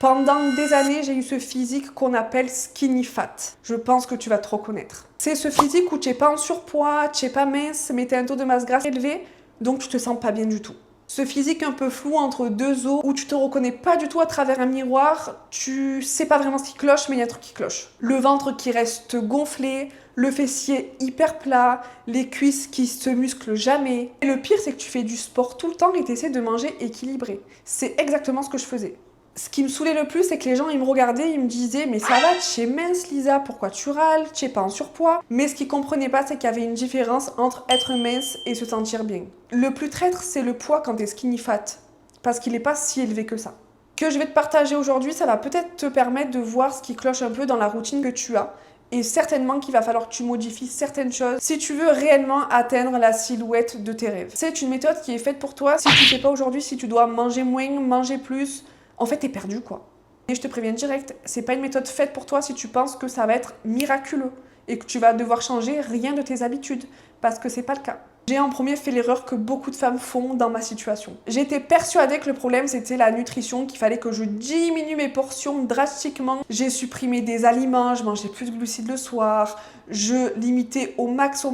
Pendant des années, j'ai eu ce physique qu'on appelle skinny fat. Je pense que tu vas te reconnaître. C'est ce physique où tu n'es pas en surpoids, tu n'es pas mince, mais tu as un taux de masse grasse élevé, donc tu te sens pas bien du tout. Ce physique un peu flou entre deux os, où tu te reconnais pas du tout à travers un miroir, tu sais pas vraiment ce qui cloche, mais il y a un truc qui cloche. Le ventre qui reste gonflé, le fessier hyper plat, les cuisses qui se musclent jamais. Et le pire, c'est que tu fais du sport tout le temps et tu essaies de manger équilibré. C'est exactement ce que je faisais. Ce qui me saoulait le plus, c'est que les gens, ils me regardaient, ils me disaient « Mais ça va, tu es mince, Lisa, pourquoi tu râles? Tu n'es pas en surpoids ?» Mais ce qu'ils comprenaient pas, c'est qu'il y avait une différence entre être mince et se sentir bien. Le plus traître, c'est le poids quand tu es skinny fat, parce qu'il n'est pas si élevé que ça. Que je vais te partager aujourd'hui, ça va peut-être te permettre de voir ce qui cloche un peu dans la routine que tu as. Et certainement qu'il va falloir que tu modifies certaines choses si tu veux réellement atteindre la silhouette de tes rêves. C'est une méthode qui est faite pour toi si tu sais pas aujourd'hui si tu dois manger moins, manger plus. En fait, t'es perdu, quoi. Et je te préviens direct, c'est pas une méthode faite pour toi si tu penses que ça va être miraculeux et que tu vas devoir changer rien de tes habitudes, parce que c'est pas le cas. J'ai en premier fait l'erreur que beaucoup de femmes font dans ma situation. J'étais persuadée que le problème c'était la nutrition, qu'il fallait que je diminue mes portions drastiquement. J'ai supprimé des aliments, je mangeais plus de glucides le soir, je limitais au max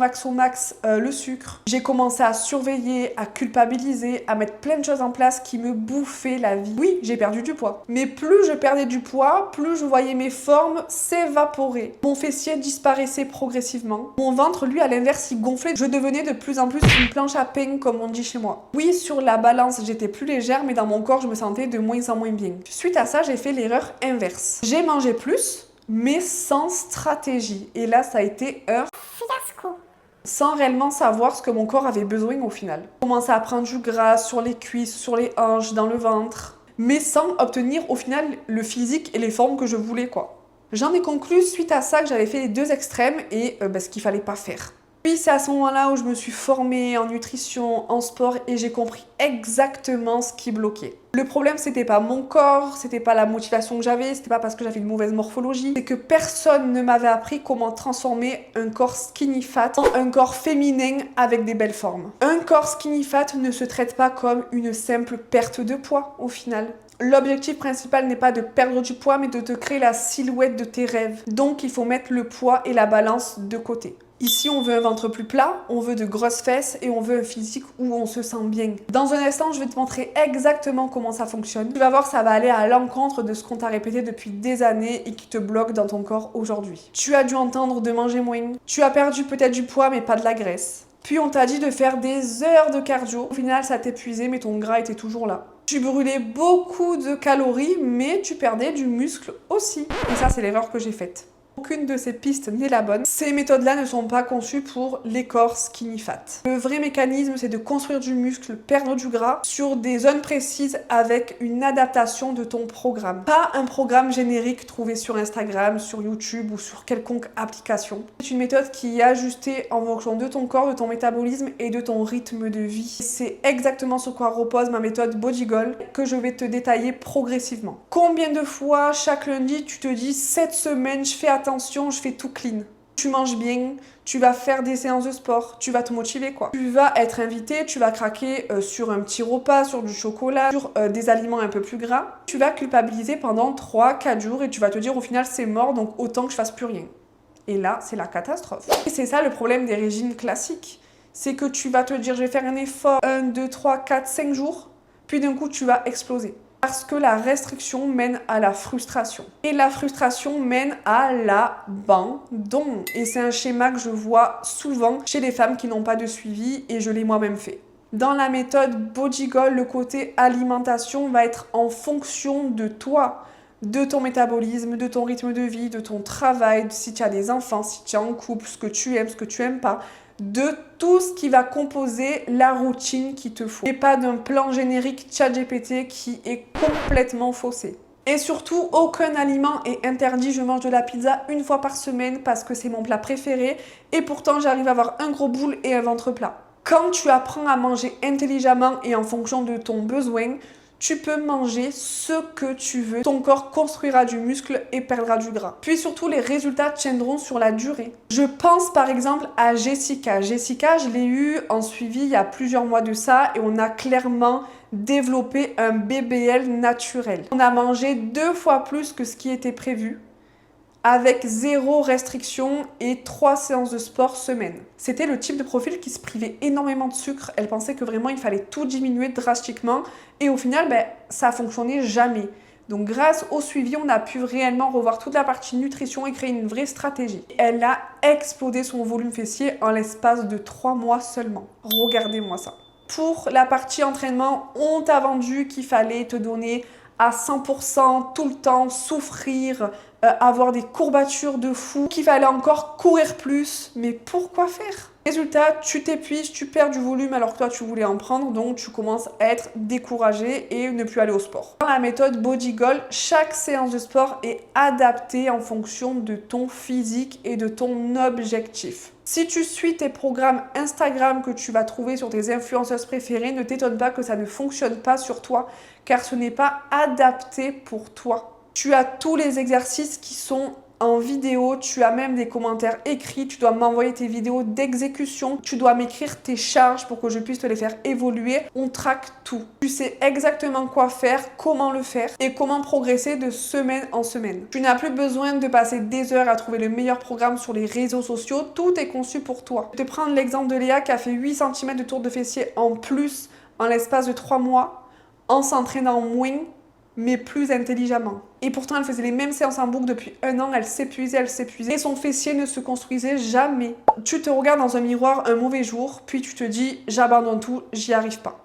le sucre. J'ai commencé à surveiller, à culpabiliser, à mettre plein de choses en place qui me bouffaient la vie. Oui, j'ai perdu du poids. Mais plus je perdais du poids, plus je voyais mes formes s'évaporer. Mon fessier disparaissait progressivement. Mon ventre, lui, à l'inverse, il gonflait. Je devenais de plus en plus une planche à pain, comme on dit chez moi. Oui, sur la balance, j'étais plus légère, mais dans mon corps, je me sentais de moins en moins bien. Suite à ça, j'ai fait l'erreur inverse. J'ai mangé plus, mais sans stratégie. Et là, ça a été un fiasco. Sans réellement savoir ce que mon corps avait besoin au final. J'ai commencé à prendre du gras sur les cuisses, sur les hanches, dans le ventre, mais sans obtenir au final le physique et les formes que je voulais, quoi. J'en ai conclu suite à ça que j'avais fait les deux extrêmes et ce qu'il fallait pas faire. Puis c'est à ce moment-là où je me suis formée en nutrition, en sport et j'ai compris exactement ce qui bloquait. Le problème, c'était pas mon corps, c'était pas la motivation que j'avais, c'était pas parce que j'avais une mauvaise morphologie, c'est que personne ne m'avait appris comment transformer un corps skinny fat en un corps féminin avec des belles formes. Un corps skinny fat ne se traite pas comme une simple perte de poids au final. L'objectif principal n'est pas de perdre du poids, mais de te créer la silhouette de tes rêves. Donc, il faut mettre le poids et la balance de côté. Ici, on veut un ventre plus plat, on veut de grosses fesses et on veut un physique où on se sent bien. Dans un instant, je vais te montrer exactement comment ça fonctionne. Tu vas voir, ça va aller à l'encontre de ce qu'on t'a répété depuis des années et qui te bloque dans ton corps aujourd'hui. Tu as dû entendre de manger moins. Tu as perdu peut-être du poids, mais pas de la graisse. Puis on t'a dit de faire des heures de cardio. Au final, ça t'épuisait, mais ton gras était toujours là. Tu brûlais beaucoup de calories, mais tu perdais du muscle aussi. Et ça, c'est l'erreur que j'ai faite. Aucune de ces pistes n'est la bonne. Ces méthodes-là ne sont pas conçues pour les corps skinny fat. Le vrai mécanisme, c'est de construire du muscle, perdre du gras sur des zones précises avec une adaptation de ton programme. Pas un programme générique trouvé sur Instagram, sur YouTube ou sur quelconque application. C'est une méthode qui est ajustée en fonction de ton corps, de ton métabolisme et de ton rythme de vie. C'est exactement sur quoi repose ma méthode Body Goal que je vais te détailler progressivement. Combien de fois chaque lundi tu te dis cette semaine je fais attention, je fais tout clean. Tu manges bien, tu vas faire des séances de sport, tu vas te motiver quoi. Tu vas être invité, tu vas craquer sur un petit repas, sur du chocolat, sur des aliments un peu plus gras. Tu vas culpabiliser pendant 3-4 jours et tu vas te dire au final c'est mort donc autant que je fasse plus rien. Et là c'est la catastrophe. Et c'est ça le problème des régimes classiques. C'est que tu vas te dire je vais faire un effort 1, 2, 3, 4, 5 jours, puis d'un coup tu vas exploser. Parce que la restriction mène à la frustration. Et la frustration mène à l'abandon. Et c'est un schéma que je vois souvent chez les femmes qui n'ont pas de suivi et je l'ai moi-même fait. Dans la méthode Body Goal, le côté alimentation va être en fonction de toi, de ton métabolisme, de ton rythme de vie, de ton travail, si tu as des enfants, si tu es en couple, ce que tu aimes pas, de tout ce qui va composer la routine qu'il te faut. Et pas d'un plan générique ChatGPT qui est complètement faussé. Et surtout, aucun aliment est interdit. Je mange de la pizza une fois par semaine parce que c'est mon plat préféré. Et pourtant, j'arrive à avoir un gros boule et un ventre plat. Quand tu apprends à manger intelligemment et en fonction de ton besoin, tu peux manger ce que tu veux. Ton corps construira du muscle et perdra du gras. Puis surtout, les résultats tiendront sur la durée. Je pense par exemple à Jessica. Jessica, je l'ai eue en suivi il y a plusieurs mois de ça et on a clairement développer un BBL naturel. On a mangé 2 fois plus que ce qui était prévu, avec 0 restriction et 3 séances de sport semaine. C'était le type de profil qui se privait énormément de sucre. Elle pensait que vraiment il fallait tout diminuer drastiquement et au final, ça a fonctionné jamais. Donc grâce au suivi, on a pu réellement revoir toute la partie nutrition et créer une vraie stratégie. Elle a explosé son volume fessier en l'espace de 3 mois seulement. Regardez-moi ça. Pour la partie entraînement, on t'a vendu qu'il fallait te donner à 100% tout le temps, souffrir, avoir des courbatures de fou, qu'il fallait encore courir plus. Mais pourquoi faire? Résultat, tu t'épuises, tu perds du volume alors que toi tu voulais en prendre, donc tu commences à être découragé et ne plus aller au sport. Dans la méthode Body Goal, chaque séance de sport est adaptée en fonction de ton physique et de ton objectif. Si tu suis tes programmes Instagram que tu vas trouver sur tes influenceuses préférées, ne t'étonne pas que ça ne fonctionne pas sur toi, car ce n'est pas adapté pour toi. Tu as tous les exercices qui sont en vidéo, tu as même des commentaires écrits, tu dois m'envoyer tes vidéos d'exécution, tu dois m'écrire tes charges pour que je puisse te les faire évoluer. On traque tout. Tu sais exactement quoi faire, comment le faire et comment progresser de semaine en semaine. Tu n'as plus besoin de passer des heures à trouver le meilleur programme sur les réseaux sociaux, tout est conçu pour toi. Je vais te prendre l'exemple de Léa qui a fait 8 cm de tour de fessier en plus en l'espace de 3 mois en s'entraînant moins mais plus intelligemment. Et pourtant, elle faisait les mêmes séances en boucle depuis 1 an, elle s'épuisait, et son fessier ne se construisait jamais. Tu te regardes dans un miroir un mauvais jour, puis tu te dis « j'abandonne tout, j'y arrive pas ».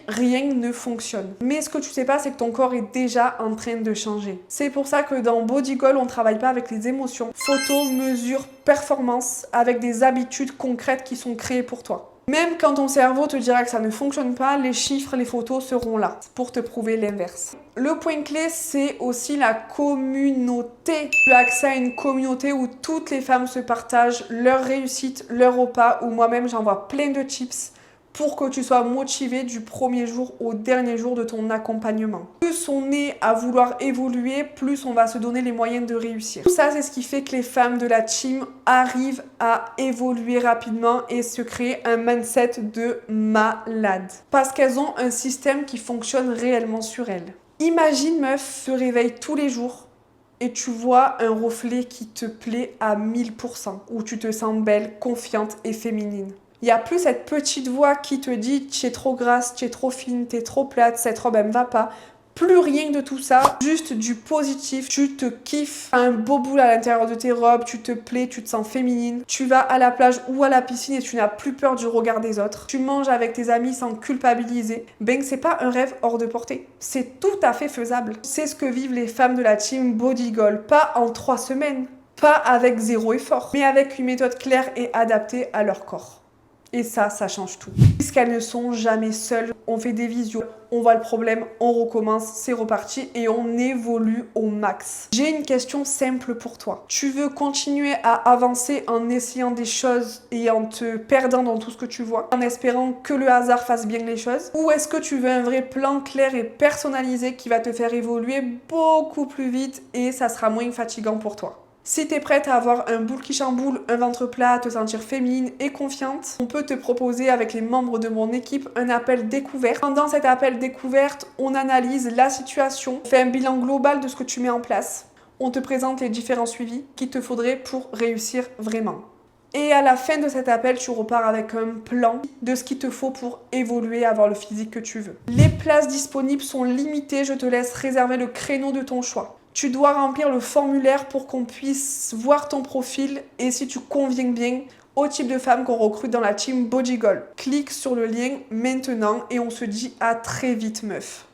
Rien ne fonctionne. Mais ce que tu sais pas, c'est que ton corps est déjà en train de changer. C'est pour ça que dans Body Goal, on travaille pas avec les émotions. Photo, mesure, performance, avec des habitudes concrètes qui sont créées pour toi. Même quand ton cerveau te dira que ça ne fonctionne pas, les chiffres, les photos seront là pour te prouver l'inverse. Le point clé, c'est aussi la communauté. Tu as accès à une communauté où toutes les femmes se partagent leur réussite, leur repas, où moi-même j'envoie plein de tips pour que tu sois motivé du premier jour au dernier jour de ton accompagnement. Plus on est à vouloir évoluer, plus on va se donner les moyens de réussir. Tout ça, c'est ce qui fait que les femmes de la team arrivent à évoluer rapidement et se créer un mindset de malade. Parce qu'elles ont un système qui fonctionne réellement sur elles. Imagine, meuf, te réveille tous les jours et tu vois un reflet qui te plaît à 1000%, où tu te sens belle, confiante et féminine. Il n'y a plus cette petite voix qui te dit « tu es trop grasse, tu es trop fine, tu es trop plate, cette robe elle me va pas ». Plus rien de tout ça, juste du positif, tu te kiffes, un beau boule à l'intérieur de tes robes, tu te plais, tu te sens féminine, tu vas à la plage ou à la piscine et tu n'as plus peur du regard des autres, tu manges avec tes amis sans culpabiliser. C'est pas un rêve hors de portée, c'est tout à fait faisable. C'est ce que vivent les femmes de la team Body Goal, pas en 3 semaines, pas avec 0 effort, mais avec une méthode claire et adaptée à leur corps. Et ça change tout. Puisqu'elles ne sont jamais seules, on fait des visios, on voit le problème, on recommence, c'est reparti et on évolue au max. J'ai une question simple pour toi. Tu veux continuer à avancer en essayant des choses et en te perdant dans tout ce que tu vois, en espérant que le hasard fasse bien les choses? Ou est-ce que tu veux un vrai plan clair et personnalisé qui va te faire évoluer beaucoup plus vite et ça sera moins fatigant pour toi? Si tu es prête à avoir un boule qui chamboule, un ventre plat, à te sentir féminine et confiante, on peut te proposer avec les membres de mon équipe un appel découverte. Pendant cet appel découverte, on analyse la situation, on fait un bilan global de ce que tu mets en place. On te présente les différents suivis qu'il te faudrait pour réussir vraiment. Et à la fin de cet appel, tu repars avec un plan de ce qu'il te faut pour évoluer, avoir le physique que tu veux. Les places disponibles sont limitées, je te laisse réserver le créneau de ton choix. Tu dois remplir le formulaire pour qu'on puisse voir ton profil et si tu conviens bien au type de femme qu'on recrute dans la team Body Goal. Clique sur le lien maintenant et on se dit à très vite, meuf.